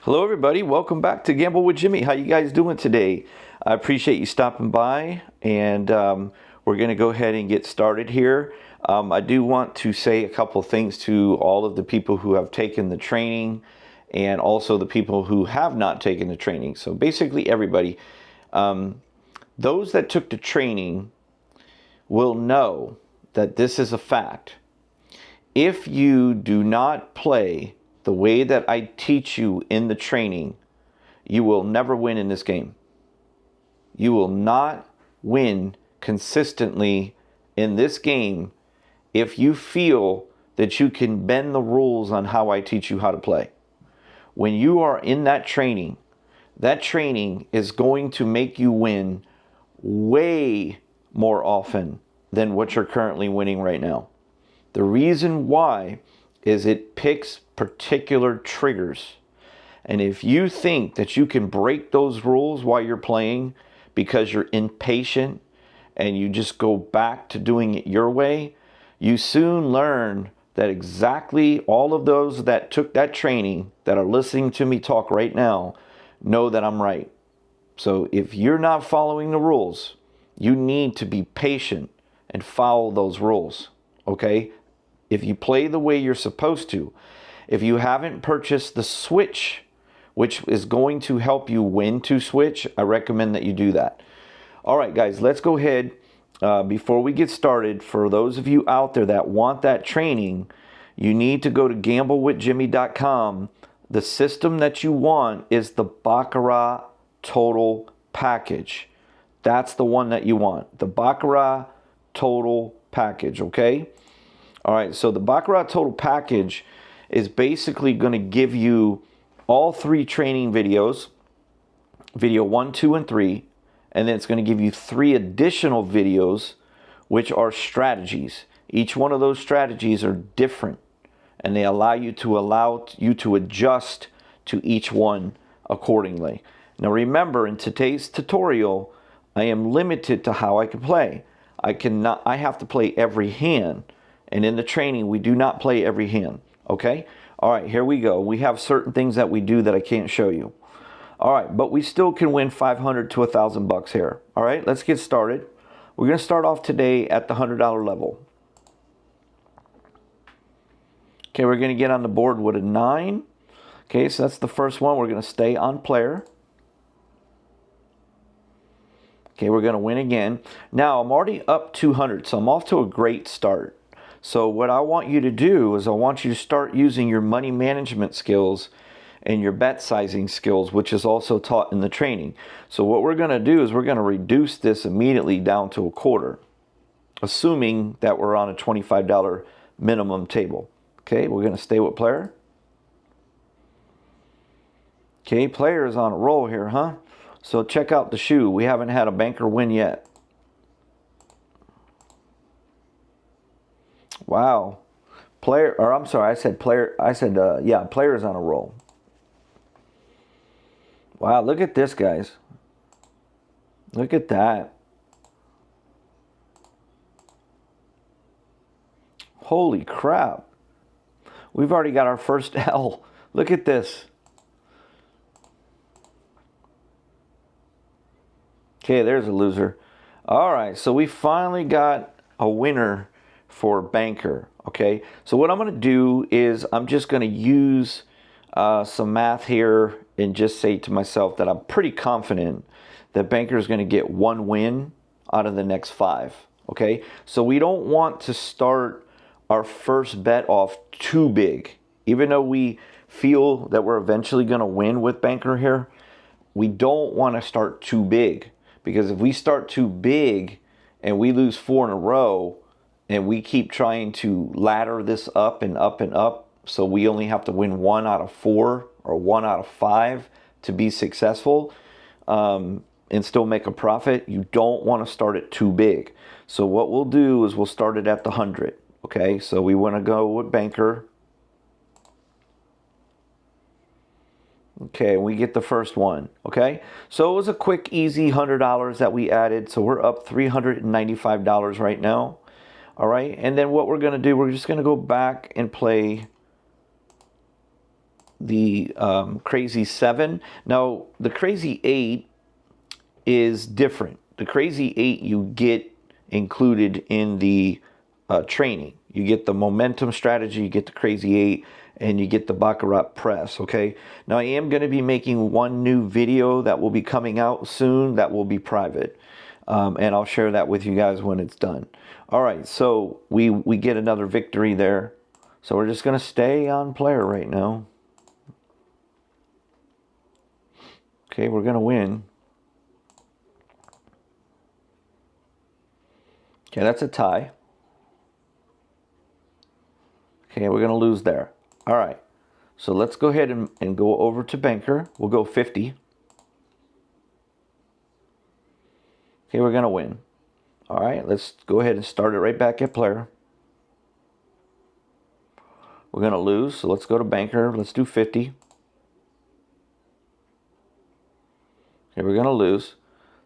Hello everybody, welcome back to Gamble with Jimmy. How you guys doing today? I appreciate you stopping by, and we're going to go ahead and get started here. I do want to say a couple things to all of the people who have taken the training and also the people who have not taken the training. So basically everybody, those that took the training will know that this is a fact. If you do not play the way that I teach you in the training, you will never win in this game. You will not win consistently in this game if you feel that you can bend the rules on how I teach you how to play. When you are in that training is going to make you win way more often than what you're currently winning right now. The reason why is it picks particular triggers. And if you think that you can break those rules while you're playing because you're impatient and you just go back to doing it your way, you soon learn that exactly all of those that took that training that are listening to me talk right now know that I'm right. So if you're not following the rules, you need to be patient and follow those rules, okay? If you play the way you're supposed to, if you haven't purchased the Switch, which is going to help you win to Switch, I recommend that you do that. All right, guys, let's go ahead. Before we get started, for those of you out there that want that training, you need to go to gamblewithjimmy.com. The system that you want is the Baccarat Total Package. That's the one that you want, the Baccarat Total Package, okay? All right, so the Baccarat Total Package is basically going to give you all 3 training videos, video 1, 2, and 3, and then it's going to give you 3 additional videos, which are strategies. Each one of those strategies are different, and they allow you to adjust to each one accordingly. Now remember, in today's tutorial, I am limited to how I can play. I have to play every hand. And in the training, we do not play every hand, okay? All right, here we go. We have certain things that we do that I can't show you. All right, but we still can win 500 to 1,000 bucks here. All right, let's get started. We're going to start off today at the $100 level. Okay, we're going to get on the board with a 9. Okay, so that's the first one. We're going to stay on player. Okay, we're going to win again. Now, I'm already up 200, so I'm off to a great start. So what I want you to do is I want you to start using your money management skills and your bet sizing skills, which is also taught in the training. So what we're going to do is we're going to reduce this immediately down to a quarter, assuming that we're on a $25 minimum table. Okay, we're going to stay with player. Okay, player is on a roll here, huh? So check out the shoe. We haven't had a banker win yet. Wow. Player, or I'm sorry, I said player. Yeah, player's on a roll. Wow, look at this, guys. Look at that. Holy crap. We've already got our first L. Look at this. Okay, there's a loser. All right, so we finally got a winner for banker. Okay, so what I'm going to do is I'm just going to use some math here and just say to myself that I'm pretty confident that banker is going to get 1 win out of the next 5. Okay, so we don't want to start our first bet off too big. Even though we feel that we're eventually going to win with banker here, we don't want to start too big, because if we start too big and we lose 4 in a row, and we keep trying to ladder this up and up and up, so we only have to win 1 out of 4 or 1 out of 5 to be successful and still make a profit, you don't want to start it too big. So what we'll do is we'll start it at the 100. Okay, so we want to go with banker. Okay, we get the first one. Okay, so it was a quick, easy $100 that we added. So we're up $395 right now. All right, and then what we're going to do, we're just going to go back and play the Crazy 7. Now, the Crazy 8 is different. The Crazy 8 you get included in the training. You get the momentum strategy, you get the Crazy 8, and you get the Baccarat press, okay? Now, I am going to be making one new video that will be coming out soon that will be private. And I'll share that with you guys when it's done. All right, so we get another victory there. So we're just going to stay on player right now. Okay, we're going to win. Okay, that's a tie. Okay, we're going to lose there. All right, so let's go ahead and go over to banker. We'll go 50. Okay, we're going to win. All right, let's go ahead and start it right back at player. We're going to lose, so let's go to banker. Let's do 50. Okay, we're going to lose.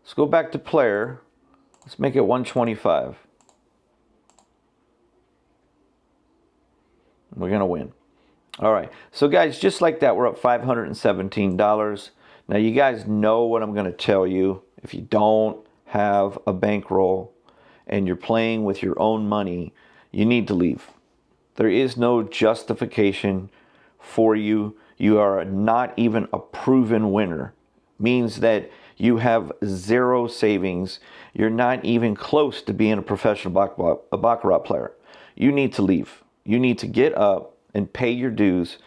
Let's go back to player. Let's make it 125. We're going to win. All right, so guys, just like that, we're up $517. Now, you guys know what I'm going to tell you. If you don't have a bankroll and you're playing with your own money, you need to leave. There is no justification for you. You are not even a proven winner. Means that you have zero savings. You're not even close to being a professional baccarat player. You need to leave. You need to get up and pay your dues,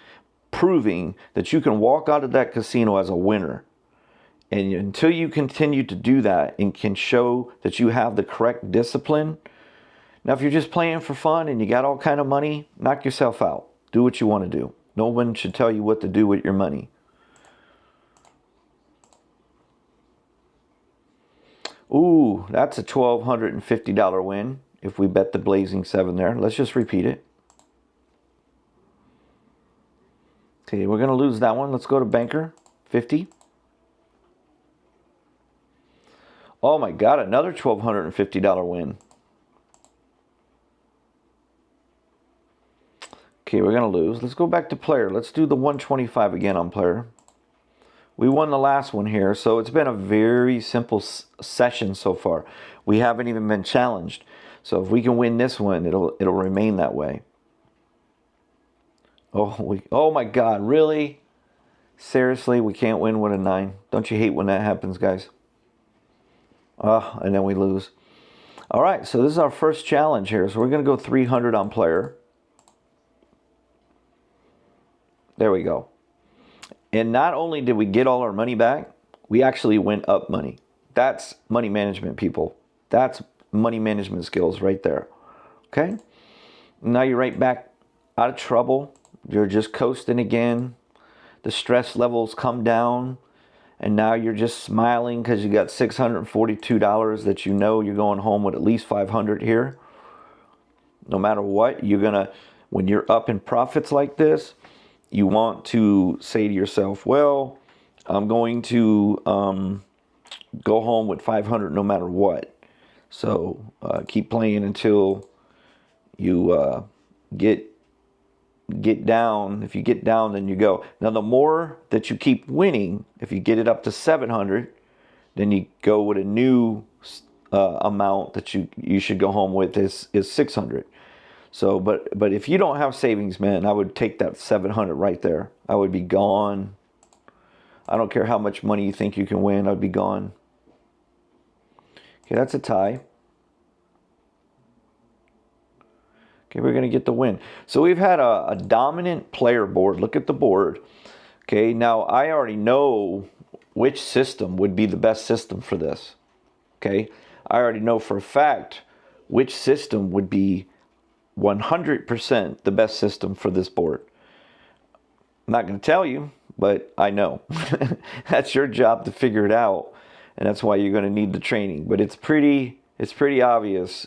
proving that you can walk out of that casino as a winner. And until you continue to do that and can show that you have the correct discipline. Now, if you're just playing for fun and you got all kind of money, knock yourself out. Do what you want to do. No one should tell you what to do with your money. Ooh, that's a $1,250 win if we bet the Blazing 7 there. Let's just repeat it. Okay, we're going to lose that one. Let's go to banker, 50. Oh my God, another $1,250 win. Okay, we're going to lose. Let's go back to player. Let's do the 125 again on player. We won the last one here, so it's been a very simple session so far. We haven't even been challenged. So if we can win this one, it'll remain that way. Oh my God, really? Seriously, we can't win with a 9. Don't you hate when that happens, guys? And then we lose. All right, so this is our first challenge here. So we're going to go 300 on player. There we go. And not only did we get all our money back, we actually went up money. That's money management, people. That's money management skills right there. Okay? Now you're right back out of trouble. You're just coasting again. The stress levels come down. And now you're just smiling because you got $642 that you know you're going home with at least $500 here. No matter what, you're going to, when you're up in profits like this, you want to say to yourself, well, I'm going to go home with $500 no matter what. So keep playing until you get down. If you get down, then you go. Now, the more that you keep winning, if you get it up to 700, then you go with a new amount that you should go home with is 600. So, but if you don't have savings, man, I would take that 700 right there. I would be gone. I don't care how much money you think you can win. I'd be gone. Okay, that's a tie. Okay, we're going to get the win. So we've had a dominant player board. Look at the board. Okay, now I already know which system would be the best system for this. Okay, I already know for a fact which system would be 100% the best system for this board. I'm not going to tell you, but I know. That's your job to figure it out, and that's why you're going to need the training. But it's pretty obvious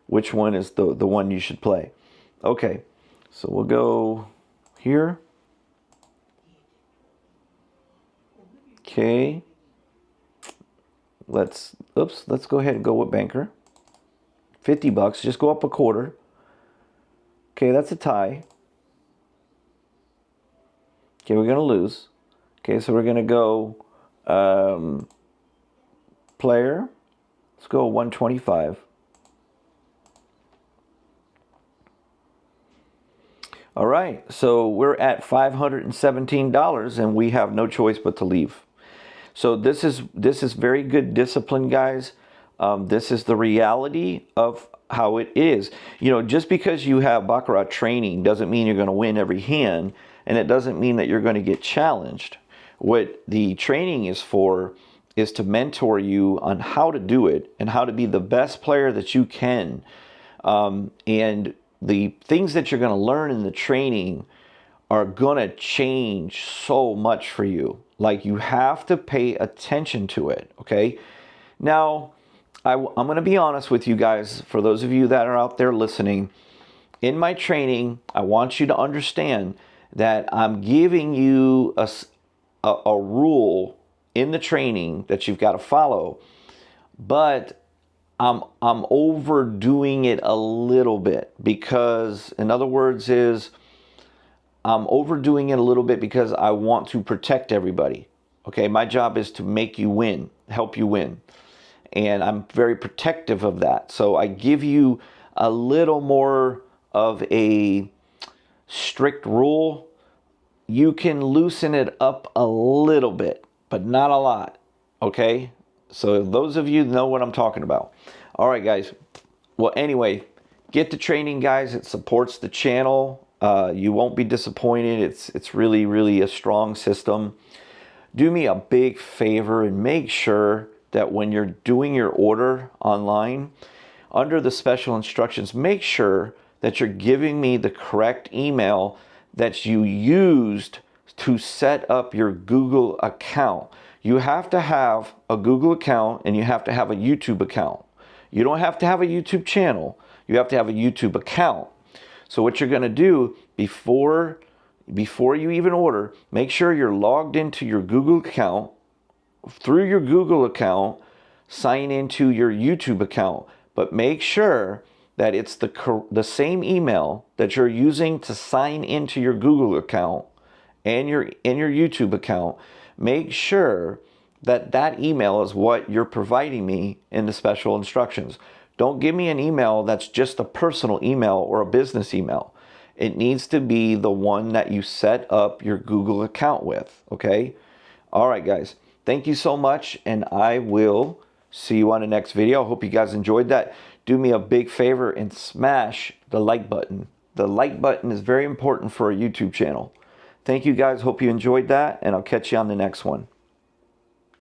which one is the one you should play. Okay, so we'll go here. Okay, let's go ahead and go with banker. $50, just go up a quarter. Okay, that's a tie. Okay, we're going to lose. Okay, so we're going to go player. Let's go 125. All right, so we're at $517 and we have no choice but to leave. So this is very good discipline, guys. This is the reality of how it is. You know, just because you have baccarat training doesn't mean you're going to win every hand, and it doesn't mean that you're going to get challenged. What the training is for is to mentor you on how to do it and how to be the best player that you can. And the things that you're going to learn in the training are going to change so much for you. Like, you have to pay attention to it, okay? Now, I'm going to be honest with you guys. For those of you that are out there listening, in my training, I want you to understand that I'm giving you a rule in the training that you've got to follow, but I'm overdoing it a little bit, because, in other words, I'm overdoing it a little bit because I want to protect everybody. Okay, my job is to make you win, help you win. And I'm very protective of that. So I give you a little more of a strict rule. You can loosen it up a little bit, but not a lot. Okay? So those of you know what I'm talking about. All right, guys. Well, anyway, get the training, guys. It supports the channel. You won't be disappointed. It's really, really a strong system. Do me a big favor and make sure that when you're doing your order online, under the special instructions, make sure that you're giving me the correct email that you used to set up your Google account. You have to have a Google account and you have to have a YouTube account. You don't have to have a YouTube channel. You have to have a YouTube account. So what you're going to do before you even order, make sure you're logged into your Google account. Through your Google account, sign into your YouTube account, but make sure that it's the same email that you're using to sign into your Google account and your YouTube account. Make sure that that email is what you're providing me in the special instructions. Don't give me an email that's just a personal email or a business email. It needs to be the one that you set up your Google account with, okay? All right, guys. Thank you so much, and I will see you on the next video. I hope you guys enjoyed that. Do me a big favor and smash the like button. The like button is very important for a YouTube channel. Thank you, guys. Hope you enjoyed that, and I'll catch you on the next one.